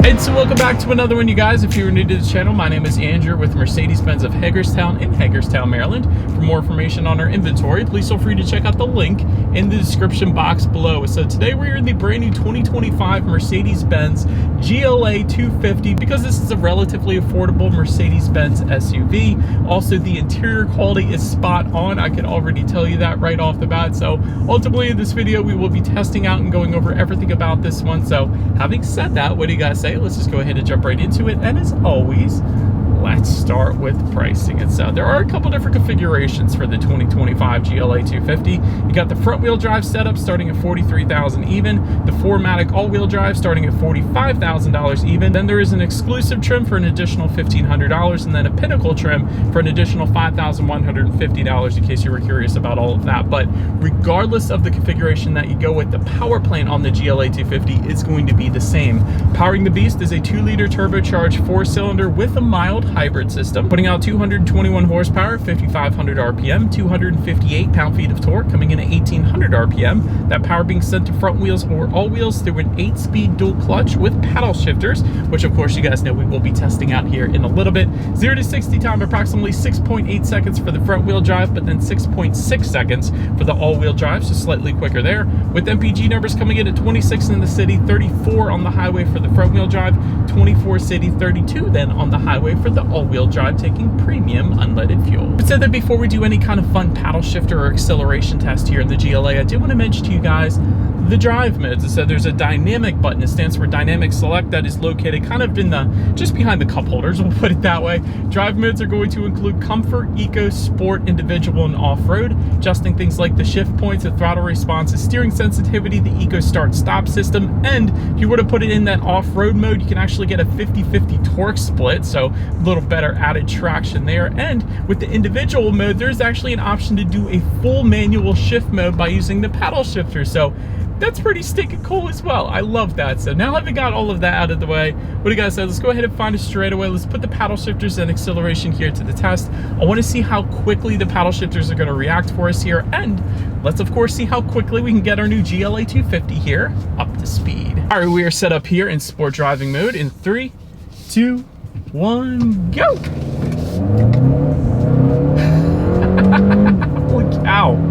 And so welcome back to another one, you guys. If you are new to the channel, my name is Andrew with Mercedes-Benz of Hagerstown in Hagerstown, Maryland. For more information on our inventory, please feel free to check out the link in the description box below. So today we're in the brand new 2025 Mercedes-Benz GLA 250 because this is a relatively affordable Mercedes-Benz SUV. Also, the interior quality is spot on. I can already tell you that right off the bat. So ultimately in this video, we will be testing out and going over everything about this one. So having said that, what do you guys say? Let's just go ahead and jump right into it. And as always, let's start with pricing. And so there are a couple different configurations for the 2025 GLA 250. You got the front wheel drive setup starting at $43,000 even, the 4MATIC all-wheel drive starting at $45,000 even. Then there is an exclusive trim for an additional $1,500, and then a pinnacle trim for an additional $5,150 in case you were curious about all of that. But regardless of the configuration that you go with, the power plant on the GLA 250 is going to be the same. Powering the beast is a 2-liter turbocharged 4-cylinder with a mild hybrid system, putting out 221 horsepower, 5,500 RPM, 258 pound-feet of torque, coming in at 1,800 RPM. That power being sent to front wheels or all wheels through an 8-speed dual clutch with paddle shifters, which of course you guys know we will be testing out here in a little bit. 0 to 60 time approximately 6.8 seconds for the front wheel drive, but then 6.6 seconds for the all-wheel drive, so slightly quicker there. With MPG numbers coming in at 26 in the city, 34 on the highway for the front wheel drive, 24 city, 32 then on the highway for the all-wheel drive, taking premium unleaded fuel. But said that before we do any kind of fun paddle shifter or acceleration test here in the GLA, I do want to mention to you guys the drive modes. So there's a dynamic button. It stands for dynamic select, that is located kind of in the just behind the cup holders, we'll put it that way. Drive modes are going to include comfort, eco, sport, individual, and off-road, adjusting things like the shift points, the throttle response, the steering sensitivity, the eco start stop system, and if you were to put it in that off-road mode, you can actually get a 50-50 torque split, so a little better added traction there. And with the individual mode, there's actually an option to do a full manual shift mode by using the paddle shifter, so that's pretty stinking cool as well. I love that. So now that we got all of that out of the way, what do you guys say? Let's go ahead and find a straightaway. Let's put the paddle shifters and acceleration here to the test. I want to see how quickly the paddle shifters are going to react for us here, and let's of course see how quickly we can get our new GLA 250 here up to speed. All right, we are set up here in sport driving mode in 3, 2, 1, go. Holy cow.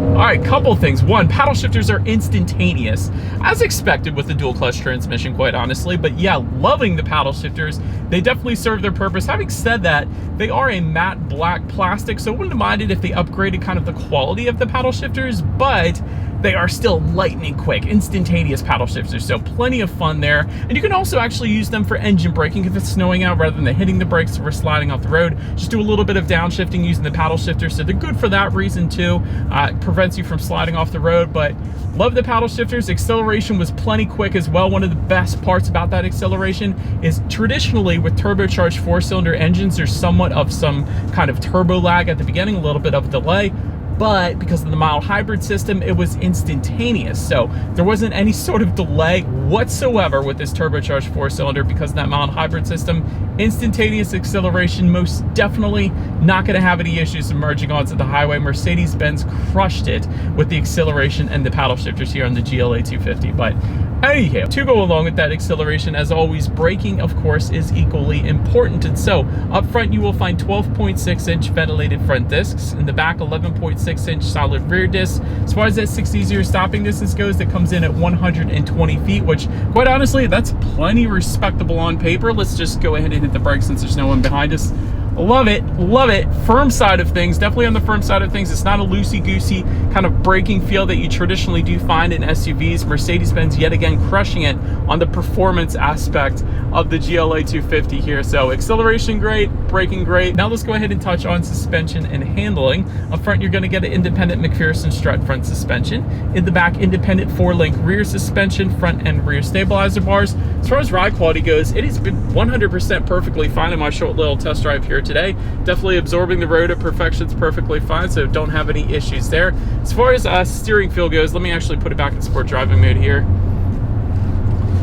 All right, couple things. One, paddle shifters are instantaneous, as expected with the dual clutch transmission, quite honestly. But yeah, loving the paddle shifters. They definitely serve their purpose. Having said that, they are a matte black plastic, so I wouldn't mind it if they upgraded kind of the quality of the paddle shifters, but they are still lightning quick, instantaneous paddle shifters, so plenty of fun there. And you can also actually use them for engine braking if it's snowing out, rather than hitting the brakes or sliding off the road. Just do a little bit of downshifting using the paddle shifter, so they're good for that reason too. It prevents you from sliding off the road, but love the paddle shifters. Acceleration was plenty quick as well. One of the best parts about that acceleration is traditionally with turbocharged 4-cylinder engines, there's somewhat of some kind of turbo lag at the beginning, a little bit of a delay. But because of the mild hybrid system, it was instantaneous. So there wasn't any sort of delay whatsoever with this turbocharged 4-cylinder because of that mild hybrid system. Instantaneous acceleration, most definitely not gonna have any issues emerging onto the highway. Mercedes-Benz crushed it with the acceleration and the paddle shifters here on the GLA 250. But anyhow, to go along with that acceleration, as always, braking, of course, is equally important. And so up front, you will find 12.6-inch ventilated front discs. In the back, 11.6-inch solid rear discs. As far as that 6E0 stopping distance goes, that comes in at 120 feet, which quite honestly, that's plenty respectable on paper. Let's just go ahead and hit the brakes since there's no one behind us. Love it, love it. Firm side of things, definitely on the firm side of things. It's not a loosey-goosey kind of braking feel that you traditionally do find in SUVs. Mercedes-Benz yet again crushing it on the performance aspect of the GLA 250 here. So acceleration great, braking great. Now let's go ahead and touch on suspension and handling. Up front, you're going to get an independent McPherson strut front suspension. In the back, independent 4-link rear suspension, front and rear stabilizer bars. As far as ride quality goes, it has been 100% perfectly fine in my short little test drive here today. Definitely absorbing the road at perfection's perfectly fine, so don't have any issues there. As far as steering feel goes, let me actually put it back in sport driving mode here.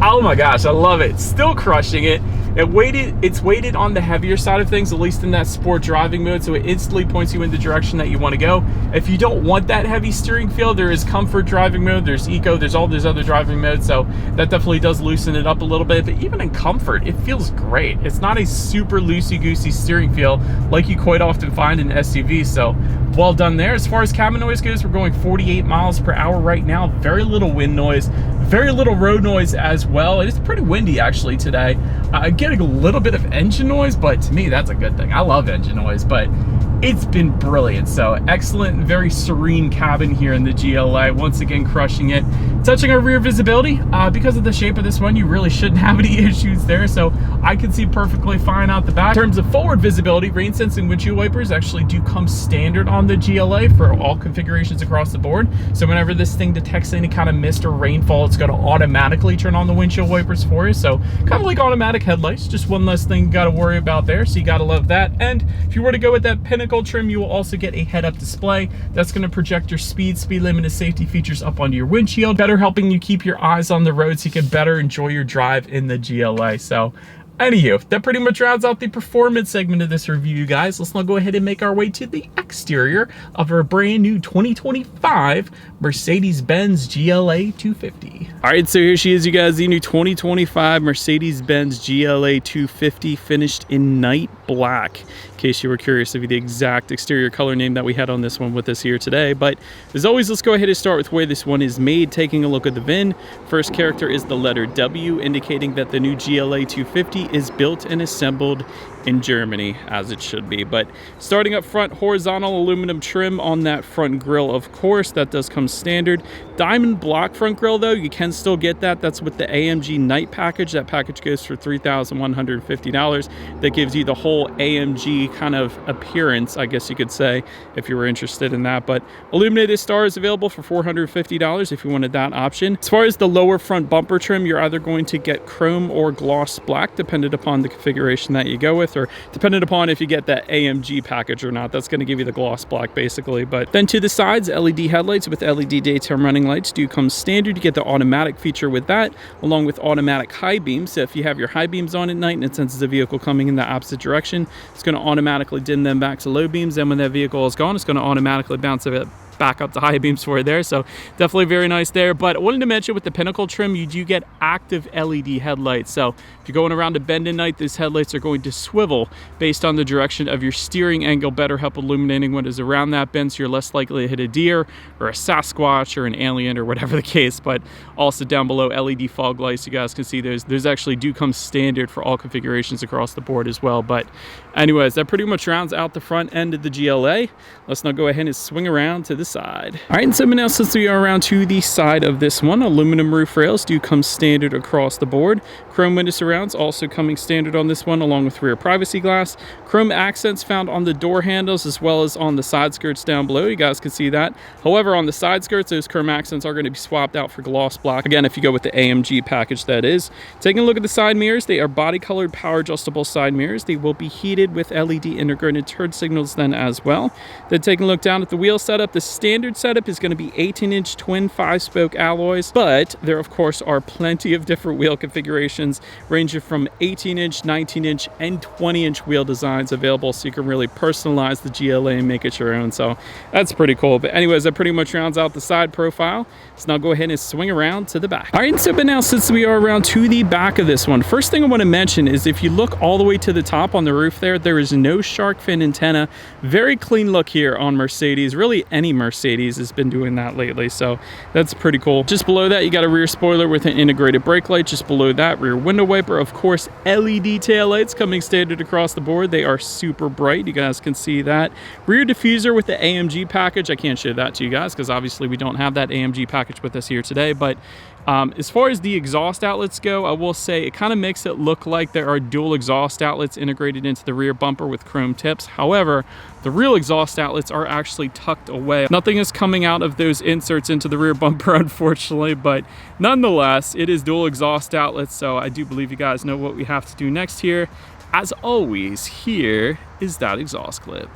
Oh my gosh, I love it. Still crushing it. It's weighted on the heavier side of things, at least in that sport driving mode, so it instantly points you in the direction that you want to go. If you don't want that heavy steering feel, there is comfort driving mode, there's eco, there's all those other driving modes, so that definitely does loosen it up a little bit. But even in comfort, it feels great. It's not a super loosey-goosey steering feel like you quite often find in SUVs, so well done there. As far as cabin noise goes, we're going 48 miles per hour right now. Very little wind noise, very little road noise as well. It's pretty windy actually today. Getting a little bit of engine noise, but to me that's a good thing. I love engine noise, but it's been brilliant. So excellent and very serene cabin here in the GLA. Once again, crushing it. Touching our rear visibility, because of the shape of this one, you really shouldn't have any issues there. So I can see perfectly fine out the back. In terms of forward visibility, rain sensing windshield wipers actually do come standard on the GLA for all configurations across the board. So whenever this thing detects any kind of mist or rainfall, it's going to automatically turn on the windshield wipers for you. So kind of like automatic headlights, just one less thing you got to worry about there. So you got to love that. And if you were to go with that Pinnacle trim, you will also get a head-up display that's going to project your speed limit, and safety features up onto your windshield, better helping you keep your eyes on the road so you can better enjoy your drive in the GLA. So anywho, that pretty much rounds out the performance segment of this review, you guys. Let's now go ahead and make our way to the exterior of our brand new 2025 Mercedes-Benz GLA 250. All right, so here she is, you guys, the new 2025 Mercedes-Benz GLA 250, finished in night black, in case you were curious of the exact exterior color name that we had on this one with us here today. But as always, let's go ahead and start with where this one is made. Taking a look at the VIN, first character is the letter W, indicating that the new GLA 250 is built and assembled in Germany, as it should be. But starting up front, horizontal aluminum trim on that front grille, of course, that does come standard. Diamond block front grille, though, you can still get that. That's with the AMG Night package. That package goes for $3,150. That gives you the whole AMG kind of appearance, I guess you could say, if you were interested in that. But illuminated star is available for $450 if you wanted that option. As far as the lower front bumper trim, you're either going to get chrome or gloss black, depending upon the configuration that you go with, or depending upon if you get that AMG package or not. That's going to give you the gloss black, basically. But then to the sides, LED headlights with LED daytime running lights do come standard. You get the automatic feature with that, along with automatic high beams. So if you have your high beams on at night and it senses a vehicle coming in the opposite direction, it's going to automatically dim them back to low beams. Then when that vehicle is gone, it's going to automatically bounce it back up to high beams for you there. So definitely very nice there. But I wanted to mention with the Pinnacle trim, you do get active LED headlights. So if you're going around a bend at night, these headlights are going to swivel based on the direction of your steering angle, better help illuminating what is around that bend, so you're less likely to hit a deer or a Sasquatch or an alien or whatever the case. But also down below, LED fog lights, you guys can see those actually do come standard for all configurations across the board as well. But anyways, that pretty much rounds out the front end of the GLA. Let's now go ahead and swing around to the side. All right, and so now since we are around to the side of this one, aluminum roof rails do come standard across the board. Chrome window surrounds also coming standard on this one, along with rear privacy glass. Chrome accents found on the door handles as well as on the side skirts down below. You guys can see that. However, on the side skirts, those chrome accents are going to be swapped out for gloss black. Again, if you go with the AMG package, that is. Taking a look at the side mirrors, they are body colored power adjustable side mirrors. They will be heated with LED integrated turn signals then as well. Then taking a look down at the wheel setup, the standard setup is going to be 18-inch twin 5-spoke alloys, but there of course are plenty of different wheel configurations ranging from 18-inch, 19-inch, and 20-inch wheel designs available, so you can really personalize the GLA and make it your own. So that's pretty cool. But anyways, that pretty much rounds out the side profile. So now go ahead and swing around to the back. All right, so but now since we are around to the back of this one, first thing I want to mention is if you look all the way to the top on the roof there is no shark fin antenna. Very clean look here on Mercedes. Really any Mercedes has been doing that lately, so that's pretty cool. Just below that, you got a rear spoiler with an integrated brake light. Just below that, rear window wiper. Of course, LED taillights coming standard across the board. They are super bright. You guys can see that. Rear diffuser with the AMG package. I can't show that to you guys because obviously we don't have that AMG package with us here today, but as far as the exhaust outlets go, I will say it kind of makes it look like there are dual exhaust outlets integrated into the rear bumper with chrome tips. However, the real exhaust outlets are actually tucked away. Nothing is coming out of those inserts into the rear bumper, unfortunately, but nonetheless, it is dual exhaust outlets, so I do believe you guys know what we have to do next here. As always, here is that exhaust clip.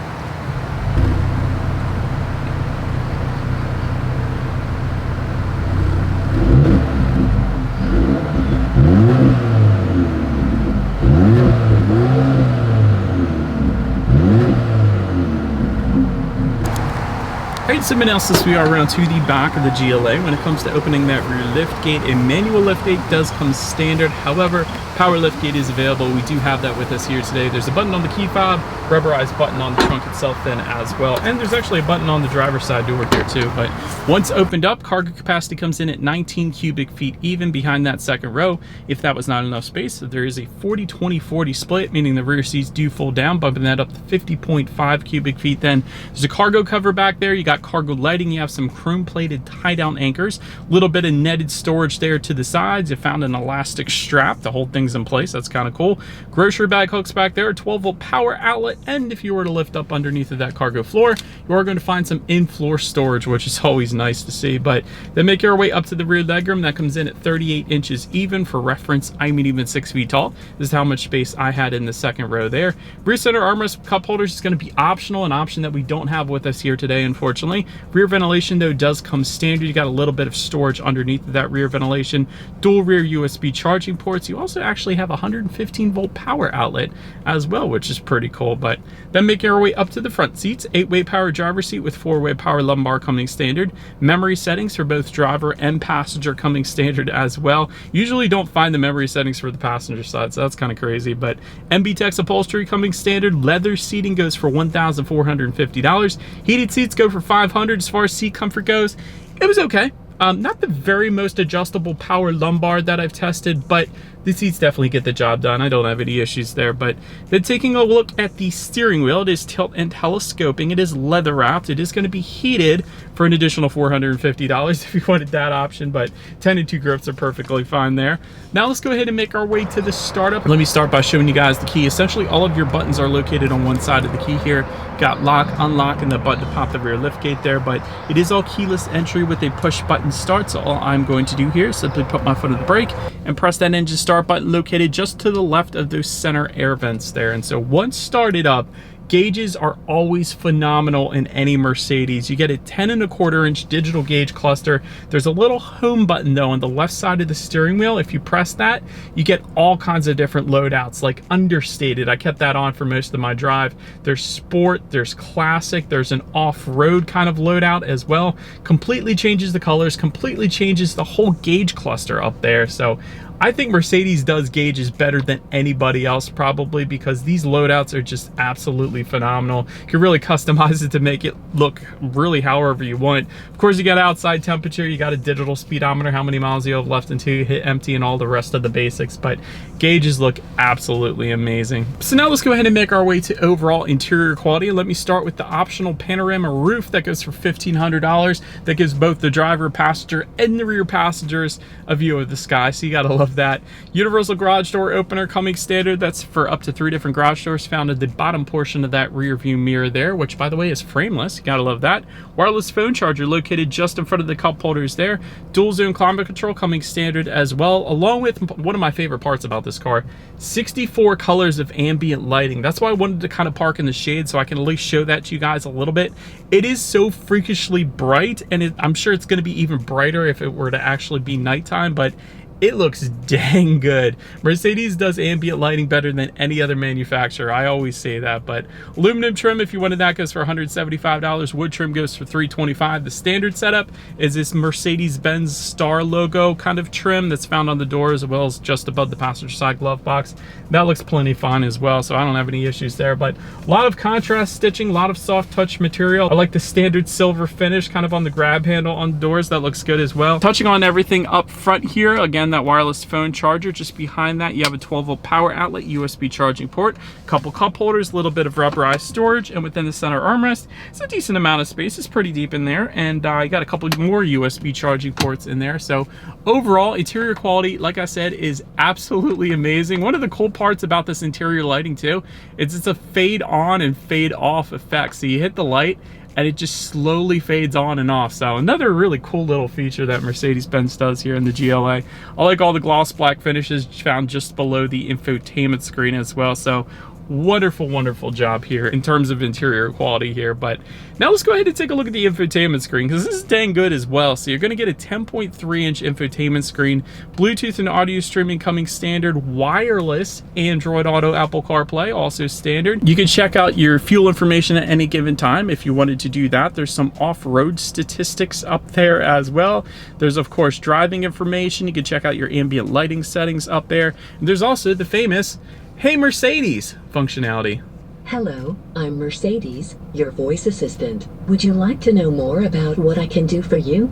Alright, so now since we are around to the back of the GLA, when it comes to opening that rear lift gate, a manual lift gate does come standard. However, power lift gate is available. We do have that with us here today. There's a button on the key fob, rubberized button on the trunk itself then as well, and there's actually a button on the driver's side door here too. But once opened up, cargo capacity comes in at 19 cubic feet even behind that second row. If that was not enough space, so there is a 40-20-40 split, meaning the rear seats do fold down, bumping that up to 50.5 cubic feet. Then there's a cargo cover back there. You got cargo lighting. You have some chrome plated tie down anchors, a little bit of netted storage there to the sides. You found an elastic strap to hold things in place. That's kind of cool. Grocery bag hooks back there, a 12-volt power outlet, and if you were to lift up underneath of that cargo floor, you are going to find some in-floor storage, which is always nice to see. But then make your way up to the rear legroom. That comes in at 38 inches even. For reference, I'm even 6 feet tall. This is how much space I had in the second row there. Rear center armrest cup holders is going to be optional, an option that we don't have with us here today, unfortunately. Rear ventilation though does come standard. You got a little bit of storage underneath of that rear ventilation. Dual rear USB charging ports. You also actually have a 115-volt power outlet as well, which is pretty cool. But then making our way up to the front seats, 8-way power driver seat with 4-way power lumbar coming standard. Memory settings for both driver and passenger coming standard as well. Usually don't find the memory settings for the passenger side, so that's kind of crazy. But MB-Tex upholstery coming standard. Leather seating goes for $1,450. Heated seats go for $500. As far as seat comfort goes, it was okay. Not the very most adjustable power lumbar that I've tested, but the seats definitely get the job done. I don't have any issues there. But then taking a look at the steering wheel, it is tilt and telescoping. It is leather wrapped. It is going to be heated for an additional $450 if you wanted that option, but 10 and 2 grips are perfectly fine there. Now let's go ahead and make our way to the startup. Let me start by showing you guys the key. Essentially, all of your buttons are located on one side of the key here. Got lock, unlock, and the button to pop the rear lift gate there, but it is all keyless entry with a push button start. So all I'm going to do here is simply put my foot on the brake and press that engine start button located just to the left of those center air vents there. And so once started up, gauges are always phenomenal in any Mercedes. You get a 10.25-inch digital gauge cluster. There's a little home button though on the left side of the steering wheel. If you press that, you get all kinds of different loadouts, like understated. I kept that on for most of my drive. There's sport, there's classic, there's an off-road kind of loadout as well. Completely changes the colors, completely changes the whole gauge cluster up there. So I think Mercedes does gauges better than anybody else, probably, because these loadouts are just absolutely phenomenal. You can really customize it to make it look really however you want. Of course, you got outside temperature, you got a digital speedometer, how many miles you have left until you hit empty, and all the rest of the basics, but gauges look absolutely amazing. So now let's go ahead and make our way to overall interior quality. Let me start with the optional panorama roof that goes for $1,500. That gives both the driver, passenger, and the rear passengers a view of the sky, so you gotta love that. Universal garage door opener coming standard. That's for up to 3 different garage doors found in the bottom portion of that rear view mirror there, which by the way is frameless. You gotta love that. Wireless phone charger located just in front of the cup holders there. Dual zone climate control coming standard as well, along with one of my favorite parts about this car, 64 colors of ambient lighting. That's why I wanted to kind of park in the shade, so I can at least show that to you guys a little bit. It is so freakishly bright, and I'm sure it's going to be even brighter if it were to actually be nighttime, but it looks dang good. Mercedes does ambient lighting better than any other manufacturer. I always say that, but aluminum trim, if you wanted that, goes for $175. Wood trim goes for $325. The standard setup is this Mercedes-Benz star logo kind of trim that's found on the door as well as just above the passenger side glove box. That looks plenty fine as well, so I don't have any issues there, but a lot of contrast stitching, a lot of soft touch material. I like the standard silver finish kind of on the grab handle on the doors. That looks good as well. Touching on everything up front here, again, that wireless phone charger. Just behind that, you have a 12-volt power outlet, USB charging port, a couple cup holders, a little bit of rubberized storage, and within the center armrest, it's a decent amount of space. It's pretty deep in there, and you got a couple more USB charging ports in there. So overall, interior quality, like I said, is absolutely amazing. One of the cool parts about this interior lighting too is it's a fade on and fade off effect. So you hit the light and it just slowly fades on and off. So another really cool little feature that Mercedes-Benz does here in the GLA. I like all the gloss black finishes found just below the infotainment screen as well. So wonderful, wonderful job here in terms of interior quality here. But now let's go ahead and take a look at the infotainment screen, because this is dang good as well. So you're going to get a 10.3-inch infotainment screen, Bluetooth and audio streaming coming standard, wireless, Android Auto, Apple CarPlay also standard. You can check out your fuel information at any given time if you wanted to do that. There's some off-road statistics up there as well. There's of course driving information. You can check out your ambient lighting settings up there. And there's also the famous "Hey Mercedes" functionality. Hello, I'm Mercedes, your voice assistant. Would you like to know more about what I can do for you?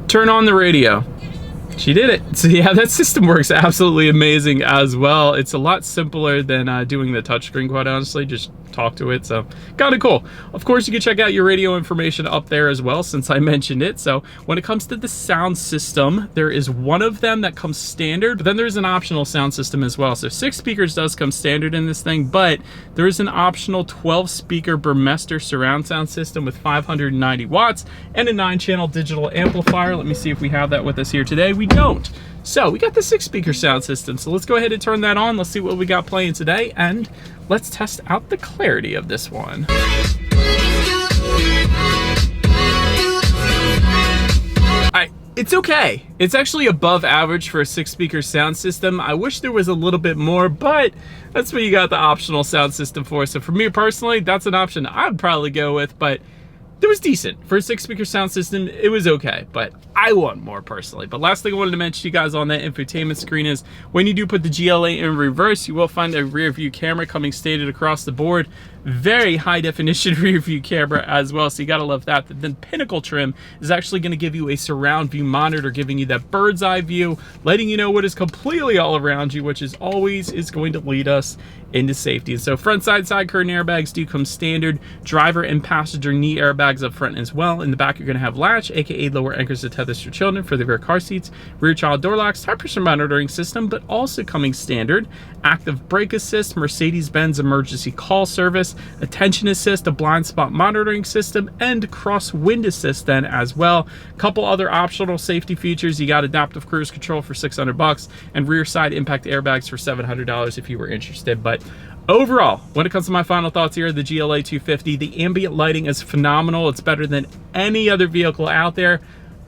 Turn on the radio. She did it. So yeah, that system works absolutely amazing as well. It's a lot simpler than doing the touchscreen, quite honestly. Just talk to it, so kind of cool. Of course, you can check out your radio information up there as well, since I mentioned it. So when it comes to the sound system, there is one of them that comes standard, but then there's an optional sound system as well. So 6 speakers does come standard in this thing, but there is an optional 12-speaker Burmester surround sound system with 590 watts and a 9-channel digital amplifier. Let me see if we have that with us here today. We don't. So we got the 6-speaker sound system. So let's go ahead and turn that on. Let's see what we got playing today, and let's test out the clarity of this one. It's okay. It's actually above average for a 6-speaker sound system. I wish there was a little bit more, but that's what you got the optional sound system for. So for me personally, that's an option I'd probably go with, but it was decent. For a 6-speaker sound system, it was okay, but I want more personally. But last thing I wanted to mention to you guys on that infotainment screen is when you do put the GLA in reverse, you will find a rear view camera coming standard across the board. Very high definition rear view camera as well, so you gotta love that. But then Pinnacle trim is actually gonna give you a surround view monitor, giving you that bird's eye view, letting you know what is completely all around you, which is always going to lead us into safety. And so front side curtain airbags do come standard, driver and passenger knee airbags up front as well. In the back, you're gonna have latch, aka lower anchors to tether your children for the rear car seats, rear child door locks, tire pressure monitoring system, but also coming standard, active brake assist, Mercedes-Benz emergency call service, attention assist, a blind spot monitoring system, and crosswind assist then as well. A couple other optional safety features. You got adaptive cruise control for $600 and rear side impact airbags for $700 if you were interested. But overall, when it comes to my final thoughts here, the GLA 250, the ambient lighting is phenomenal. It's better than any other vehicle out there,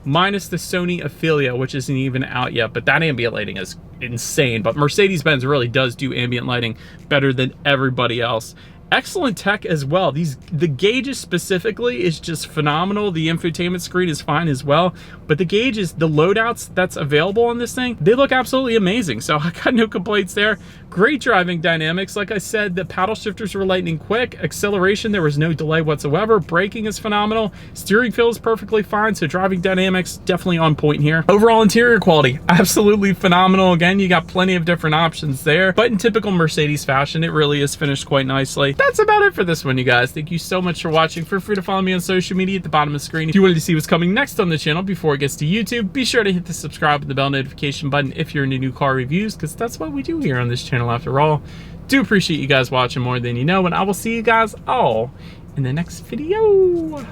minus the Sony Ophelia, which isn't even out yet, but that ambient lighting is insane. But Mercedes-Benz really does do ambient lighting better than everybody else. Excellent tech as well. The gauges specifically is just phenomenal. The infotainment screen is fine as well, but the gauges, the loadouts that's available on this thing, they look absolutely amazing. So I got no complaints there. Great driving dynamics. Like I said, the paddle shifters were lightning quick. Acceleration, there was no delay whatsoever. Braking is phenomenal. Steering feels perfectly fine. So driving dynamics, definitely on point here. Overall interior quality, absolutely phenomenal. Again, you got plenty of different options there, but in typical Mercedes fashion, it really is finished quite nicely. That's about it for this one, you guys. Thank you so much for watching. Feel free to follow me on social media at the bottom of the screen. If you wanted to see what's coming next on the channel before it gets to YouTube, be sure to hit the subscribe and the bell notification button if you're into new car reviews, because that's what we do here on this channel after all. Do appreciate you guys watching more than you know, and I will see you guys all in the next video.